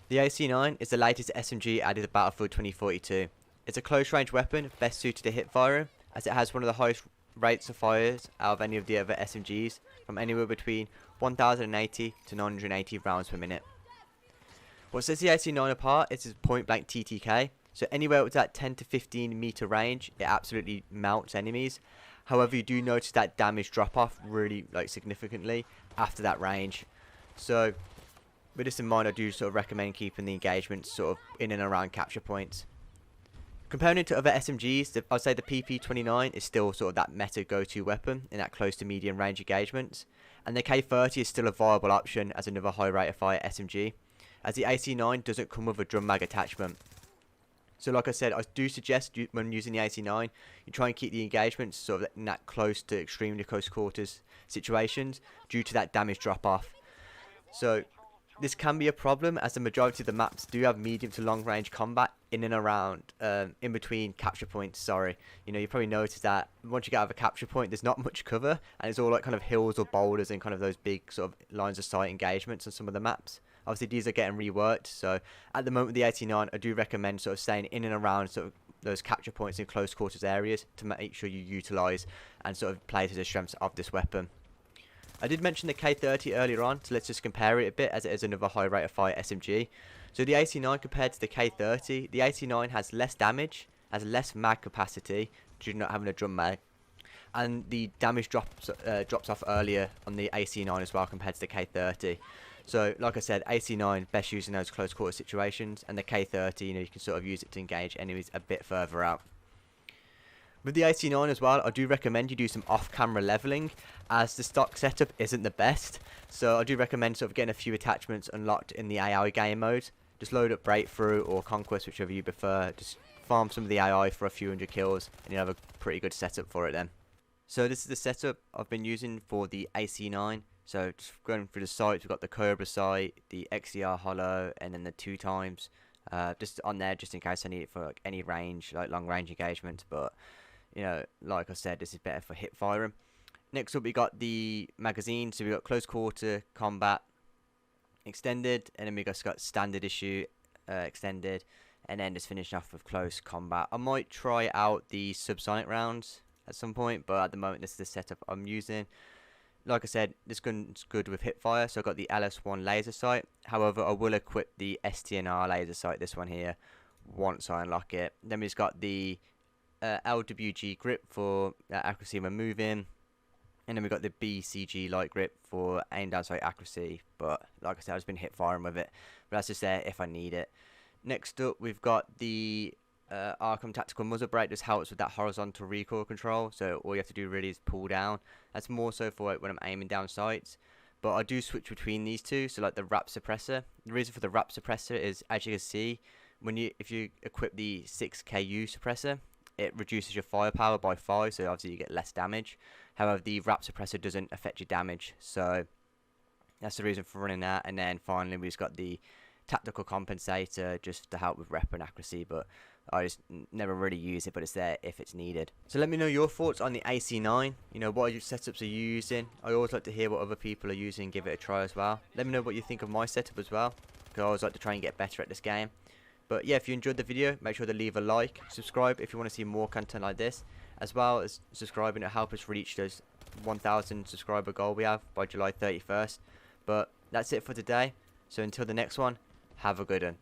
The AC9 is the latest SMG added to Battlefield 2042. It's a close range weapon best suited to hip firing, as it has one of the highest rates of fires out of any of the other SMGs, from anywhere between 1080 to 980 rounds per minute. What sets the AC9 apart is its point blank TTK, so anywhere with that 10 to 15 meter range, it absolutely melts enemies. However, you do notice that damage drop off really significantly after that range. So with this in mind, I do sort of recommend keeping the engagement sort of in and around capture points. Comparing it to other SMGs, I'd say the PP29 is still sort of that meta go-to weapon in that close to medium range engagements, and the K30 is still a viable option as another high rate of fire SMG, as the AC9 doesn't come with a drum mag attachment. So like I said, I do suggest when using the AC9, you try and keep the engagements sort of in that close to extremely close quarters situations due to that damage drop off. So this can be a problem, as the majority of the maps do have medium to long range combat in and around, in between capture points, sorry. You probably noticed that once you get out of a capture point, there's not much cover, and it's all like kind of hills or boulders and kind of those big sort of lines of sight engagements on some of the maps. Obviously these are getting reworked, so at the moment with the AC9, I do recommend sort of staying in and around sort of those capture points in close quarters areas to make sure you utilise and sort of play to the strengths of this weapon. I did mention the K30 earlier on, so let's just compare it a bit, as it is another high rate of fire SMG. So the AC9 compared to the K30, the AC9 has less damage, has less mag capacity due to not having a drum mag, and the damage drops off earlier on the AC9 as well compared to the K30. So like I said, AC9 best used in those close quarter situations, and the K30, you can sort of use it to engage enemies a bit further out. With the AC9 as well, I do recommend you do some off-camera leveling, as the stock setup isn't the best. So I do recommend sort of getting a few attachments unlocked in the AI game mode. Just load up Breakthrough or Conquest, whichever you prefer. Just farm some of the AI for a few hundred kills, and you'll have a pretty good setup for it then. So this is the setup I've been using for the AC9. So just going through the sights, we've got the Cobra sight, the XDR hollow, and then the 2x. Just on there, just in case I need it for like any range, like long range engagement. But like I said, this is better for hip firing. Next up, we got the magazine. So we got close quarter combat extended, and then we got standard issue extended, and then just finish off with close combat. I might try out the subsonic rounds at some point, but at the moment this is the setup I'm using. Like I said, this gun's good with hip fire, so I've got the LS1 laser sight. However, I will equip the STNR laser sight, this one here, once I unlock it. Then we've got the LWG grip for accuracy when moving, and then we've got the BCG light grip for aim down sight accuracy. But like I said, I've just been hip firing with it, but that's just there if I need it. Next up, we've got the ARCOM tactical muzzle brake. Just helps with that horizontal recoil control, so all you have to do really is pull down. That's more so for when I'm aiming down sights, but I do switch between these two. So like the wrap suppressor, the reason for the wrap suppressor is, as you can see, if you equip the 6KU suppressor, it reduces your firepower by 5, so obviously you get less damage. However, the wrap suppressor doesn't affect your damage, so that's the reason for running that. And then finally, we've just got the tactical compensator just to help with rep and accuracy, but I just never really use it, but it's there if it's needed. So let me know your thoughts on the AC9. What setups are you using? I always like to hear what other people are using, give it a try as well. Let me know what you think of my setup as well, because I always like to try and get better at this game. But yeah, if you enjoyed the video, make sure to leave a like, subscribe if you want to see more content like this, as well as subscribing to help us reach those 1,000 subscriber goal we have by July 31st. But that's it for today, so until the next one, have a good one.